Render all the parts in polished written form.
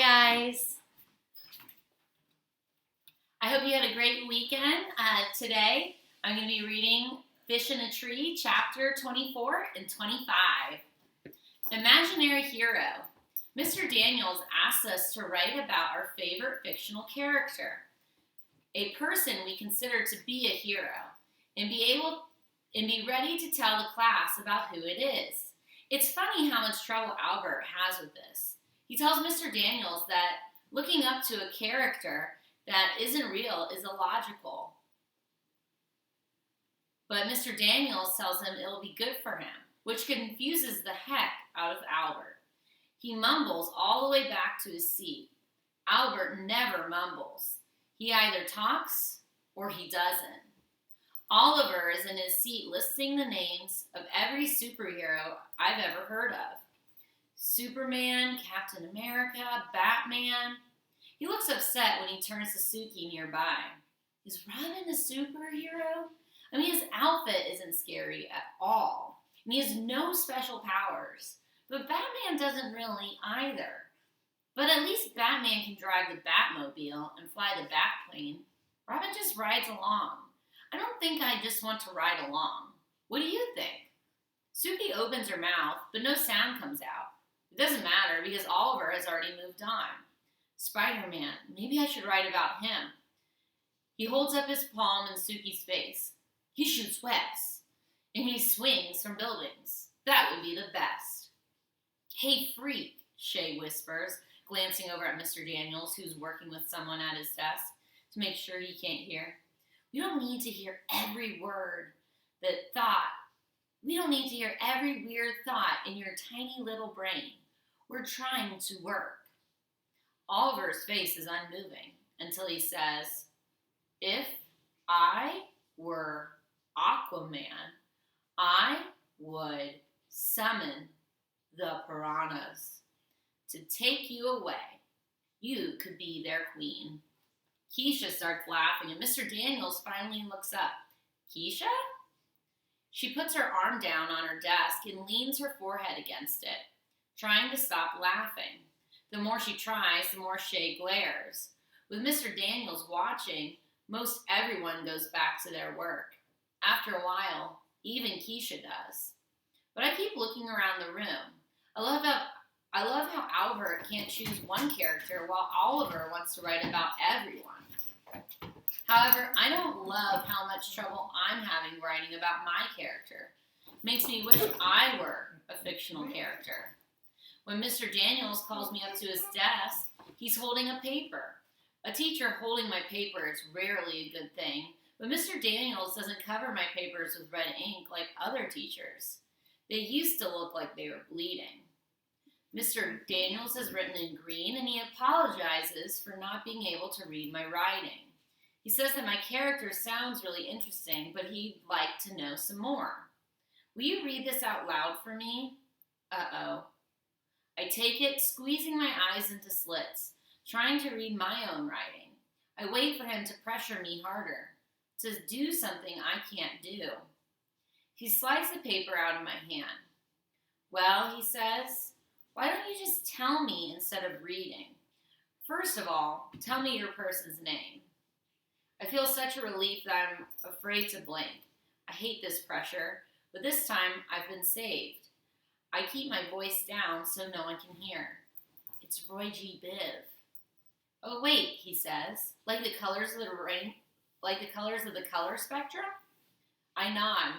Guys. I hope you had a great weekend. Today, I'm going to be reading Fish in a Tree, chapter 24 and 25. Imaginary Hero. Mr. Daniels asked us to write about our favorite fictional character, a person we consider to be a hero, and be ready to tell the class about who it is. It's funny how much trouble Albert has with this. He tells Mr. Daniels that looking up to a character that isn't real is illogical. But Mr. Daniels tells him it'll be good for him, which confuses the heck out of Albert. He mumbles all the way back to his seat. Albert never mumbles. He either talks or he doesn't. Oliver is in his seat listing the names of every superhero I've ever heard of. Superman, Captain America, Batman. He looks upset when he turns to Suki nearby. Is Robin a superhero? I mean, his outfit isn't scary at all. And he has no special powers. But Batman doesn't really either. But at least Batman can drive the Batmobile and fly the Batplane. Robin just rides along. I don't think I just want to ride along. What do you think? Suki opens her mouth, but no sound comes out. It doesn't matter because Oliver has already moved on. Spider-Man, maybe I should write about him. He holds up his palm in Suki's face. He shoots webs, and he swings from buildings. That would be the best. Hey, freak, Shay whispers, glancing over at Mr. Daniels, who's working with someone at his desk to make sure he can't hear. We don't need to hear every word We don't need to hear every weird thought in your tiny little brain. We're trying to work. Oliver's face is unmoving until he says, if I were Aquaman, I would summon the piranhas to take you away. You could be their queen. Keisha starts laughing, and Mr. Daniels finally looks up. Keisha? She puts her arm down on her desk and leans her forehead against it, trying to stop laughing. The more she tries, the more Shay glares. With Mr. Daniels watching, most everyone goes back to their work. After a while, even Keisha does. But I keep looking around the room. I love how Albert can't choose one character while Oliver wants to write about everyone. However, I don't love how much trouble I'm having writing about my character. It makes me wish I were a fictional character. When Mr. Daniels calls me up to his desk, he's holding a paper. A teacher holding my paper is rarely a good thing, but Mr. Daniels doesn't cover my papers with red ink like other teachers. They used to look like they were bleeding. Mr. Daniels has written in green, and he apologizes for not being able to read my writing. He says that my character sounds really interesting, but he'd like to know some more. Will you read this out loud for me? Uh-oh. I take it, squeezing my eyes into slits, trying to read my own writing. I wait for him to pressure me harder, to do something I can't do. He slides the paper out of my hand. Well, he says, why don't you just tell me instead of reading? First of all, tell me your person's name. I feel such a relief that I'm afraid to blink. I hate this pressure, but this time I've been saved. I keep my voice down so no one can hear. It's Roy G. Biv. Oh wait, he says, like the colors of the color spectrum? I nod.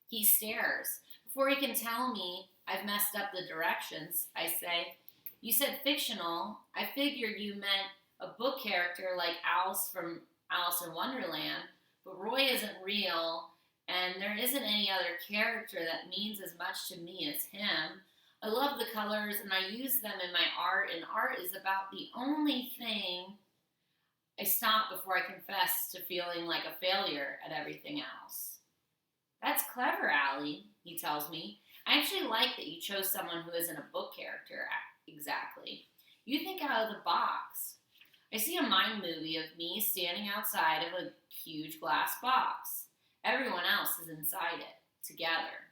He stares. Before he can tell me I've messed up the directions, I say, you said fictional. I figured you meant a book character like Alice from Alice in Wonderland, but Roy isn't real, and there isn't any other character that means as much to me as him. I love the colors, and I use them in my art, and art is about the only thing. I stop before I confess to feeling like a failure at everything else. That's clever, Allie, he tells me. I actually like that you chose someone who isn't a book character exactly. You think out of the box. I see a mind movie of me standing outside of a huge glass box. Everyone else is inside it, together.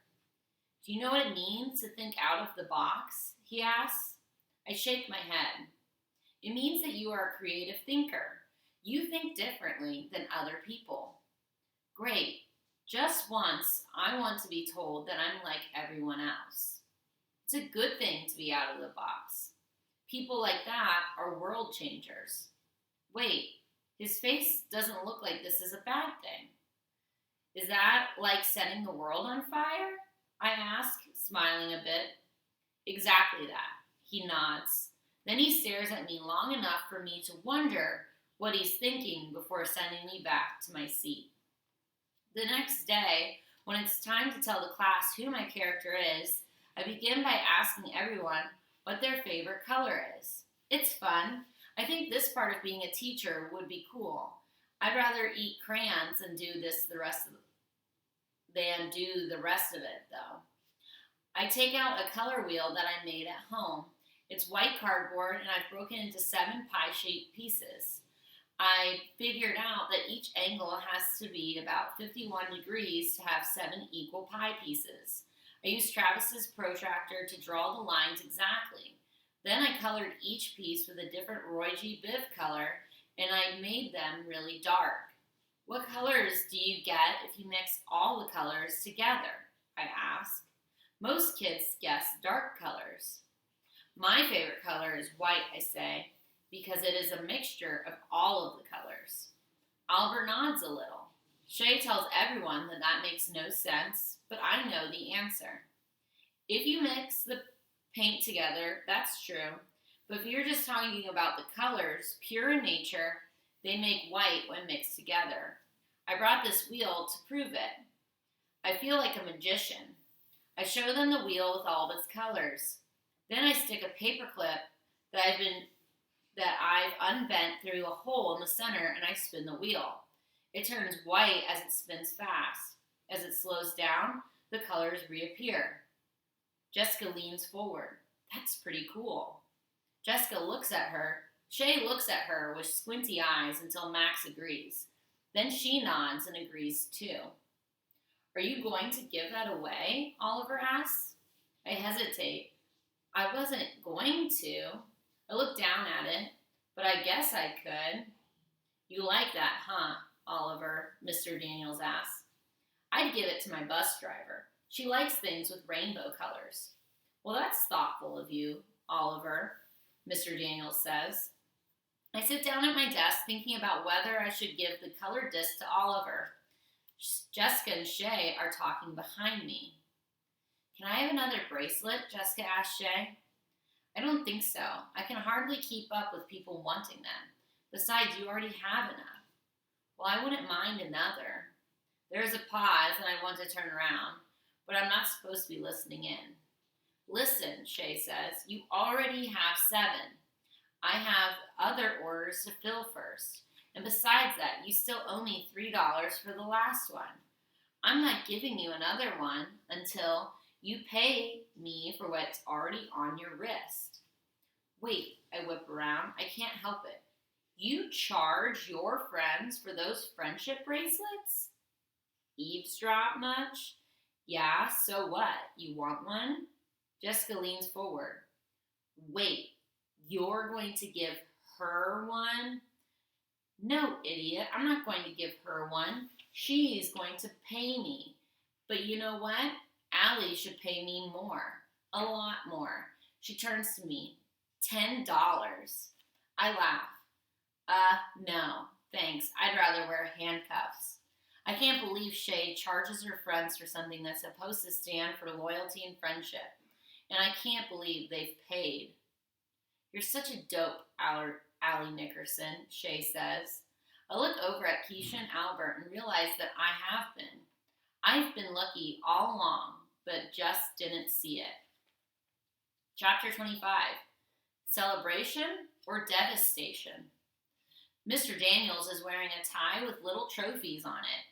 Do you know what it means to think out of the box? He asks. I shake my head. It means that you are a creative thinker. You think differently than other people. Great. Just once, I want to be told that I'm like everyone else. It's a good thing to be out of the box. People like that are world changers. Wait, his face doesn't look like this is a bad thing. Is that like setting the world on fire? I ask, smiling a bit. Exactly that. He nods. Then he stares at me long enough for me to wonder what he's thinking before sending me back to my seat. The next day, when it's time to tell the class who my character is, I begin by asking everyone what their favorite color is. It's fun. I think this part of being a teacher would be cool. I'd rather eat crayons than do the rest of it, though. I take out a color wheel that I made at home. It's white cardboard, and I've broken it into 7 pie-shaped pieces. I figured out that each angle has to be about 51 degrees to have 7 equal pie pieces. I used Travis's protractor to draw the lines exactly. Then I colored each piece with a different Roy G. Biv color, and I made them really dark. What colors do you get if you mix all the colors together? I ask. Most kids guess dark colors. My favorite color is white, I say, because it is a mixture of all of the colors. Albert nods a little. Shay tells everyone that that makes no sense, but I know the answer. If you mix the paint together, that's true, but if you're just talking about the colors, pure in nature, they make white when mixed together. I brought this wheel to prove it. I feel like a magician. I show them the wheel with all of its colors. Then I stick a paper clip that I've unbent through a hole in the center, and I spin the wheel. It turns white as it spins fast. As it slows down, the colors reappear. Jessica leans forward. That's pretty cool. Jessica looks at her. Shay looks at her with squinty eyes until Max agrees. Then she nods and agrees too. Are you going to give that away? Oliver asks. I hesitate. I wasn't going to. I look down at it, but I guess I could. You like that, huh, Oliver? Mr. Daniels asks. I'd give it to my bus driver. She likes things with rainbow colors. Well, that's thoughtful of you, Oliver, Mr. Daniels says. I sit down at my desk thinking about whether I should give the colored disc to Oliver. Jessica and Shay are talking behind me. Can I have another bracelet? Jessica asked Shay. I don't think so. I can hardly keep up with people wanting them. Besides, you already have enough. Well, I wouldn't mind another. There is a pause, and I want to turn around, but I'm not supposed to be listening in. Listen, Shay says, you already have 7. I have other orders to fill first. And besides that, you still owe me $3 for the last one. I'm not giving you another one until you pay me for what's already on your wrist. Wait, I whip around. I can't help it. You charge your friends for those friendship bracelets? Eavesdrop much? Yeah, so what? You want one? Jessica leans forward. Wait, you're going to give her one? No, idiot, I'm not going to give her one. She's going to pay me. But you know what? Allie should pay me more. A lot more. She turns to me. $10. I laugh. No, thanks. I'd rather wear handcuffs. I can't believe Shay charges her friends for something that's supposed to stand for loyalty and friendship. And I can't believe they've paid. You're such a dope, Allie Nickerson, Shay says. I look over at Keisha and Albert and realize that I have been. I've been lucky all along, but just didn't see it. Chapter 25. Celebration or devastation? Mr. Daniels is wearing a tie with little trophies on it.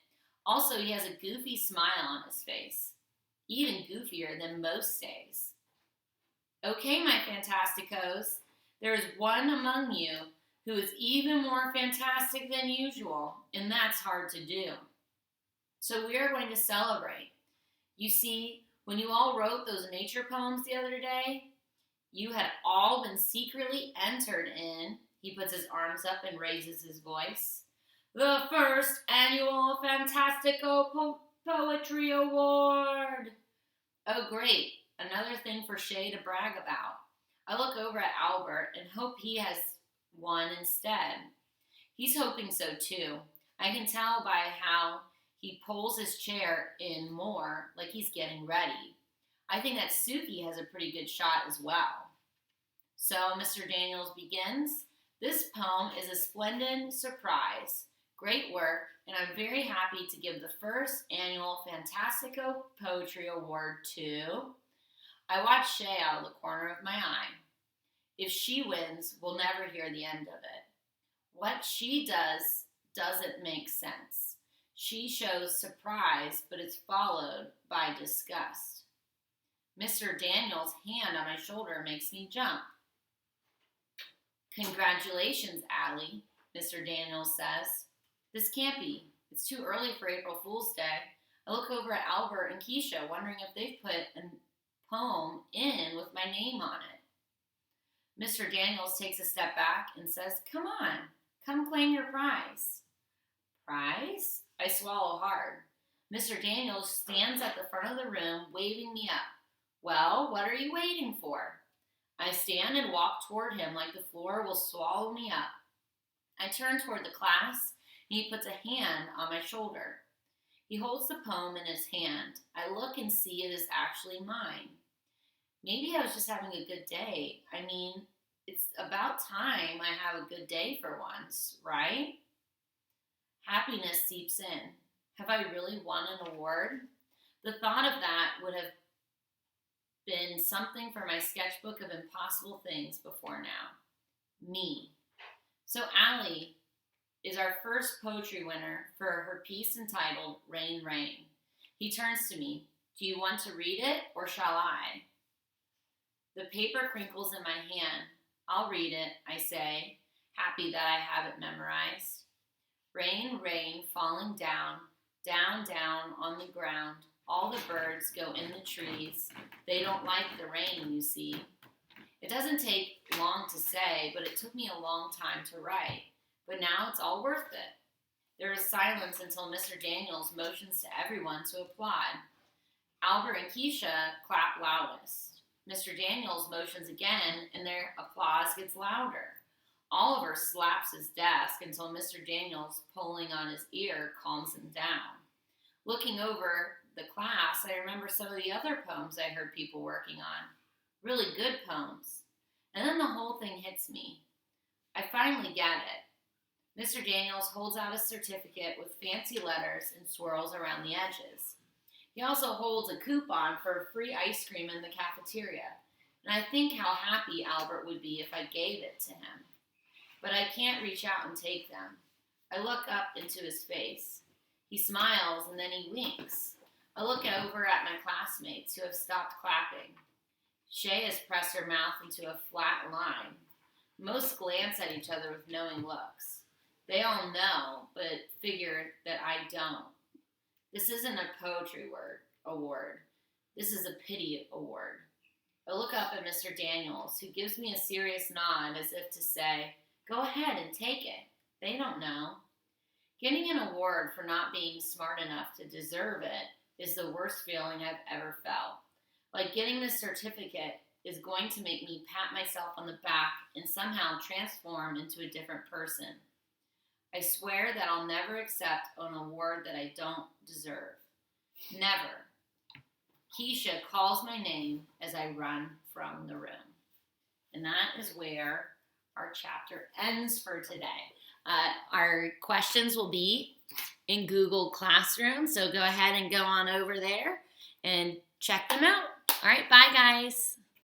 Also, he has a goofy smile on his face. Even goofier than most days. Okay, my Fantasticos, there is one among you who is even more fantastic than usual, and that's hard to do. So we are going to celebrate. You see, when you all wrote those nature poems the other day, you had all been secretly entered in He puts his arms up and raises his voice. The first annual Fantastico Poetry Award! Oh, great. Another thing for Shay to brag about. I look over at Albert and hope he has won instead. He's hoping so too. I can tell by how he pulls his chair in more, like he's getting ready. I think that Suki has a pretty good shot as well. So Mr. Daniels begins. This poem is a splendid surprise. Great work, and I'm very happy to give the first annual Fantastico Poetry Award to... I watch Shay out of the corner of my eye. If she wins, we'll never hear the end of it. What she does doesn't make sense. She shows surprise, but it's followed by disgust. Mr. Daniels' hand on my shoulder makes me jump. Congratulations, Allie, Mr. Daniels says. This can't be. It's too early for April Fool's Day. I look over at Albert and Keisha, wondering if they've put a poem in with my name on it. Mr. Daniels takes a step back and says, come on, come claim your prize. Prize? I swallow hard. Mr. Daniels stands at the front of the room, waving me up. Well, what are you waiting for? I stand and walk toward him like the floor will swallow me up. I turn toward the class, and he puts a hand on my shoulder. He holds the poem in his hand. I look and see it is actually mine. Maybe I was just having a good day. I mean, it's about time I have a good day for once, right? Happiness seeps in. Have I really won an award? The thought of that would have been something for my sketchbook of impossible things before now. Me. So Allie is our first poetry winner for her piece entitled Rain, Rain. He turns to me. Do you want to read it, or shall I? The paper crinkles in my hand. I'll read it, I say, happy that I have it memorized. Rain, rain, falling down, down, down on the ground. All the birds go in the trees. They don't like the rain, you see. It doesn't take long to say, but it took me a long time to write. But now it's all worth it. There is silence until Mr. Daniels motions to everyone to applaud. Albert and Keisha clap loudest. Mr. Daniels motions again, and their applause gets louder. Oliver slaps his desk until Mr. Daniels, pulling on his ear, calms him down. Looking over the class, I remember some of the other poems I heard people working on. Really good poems. And then the whole thing hits me. I finally get it. Mr. Daniels holds out a certificate with fancy letters and swirls around the edges. He also holds a coupon for free ice cream in the cafeteria, and I think how happy Albert would be if I gave it to him. But I can't reach out and take them. I look up into his face. He smiles and then he winks. I look over at my classmates who have stopped clapping. Shay has pressed her mouth into a flat line. Most glance at each other with knowing looks. They all know, but figure that I don't. This isn't a poetry award. This is a pity award. I look up at Mr. Daniels, who gives me a serious nod as if to say, go ahead and take it. They don't know. Getting an award for not being smart enough to deserve it is the worst feeling I've ever felt. Like getting this certificate is going to make me pat myself on the back and somehow transform into a different person. I swear that I'll never accept an award that I don't deserve. Never. Keisha calls my name as I run from the room. And that is where our chapter ends for today. Our questions will be in Google Classroom, so go ahead and go on over there and check them out. All right, bye guys.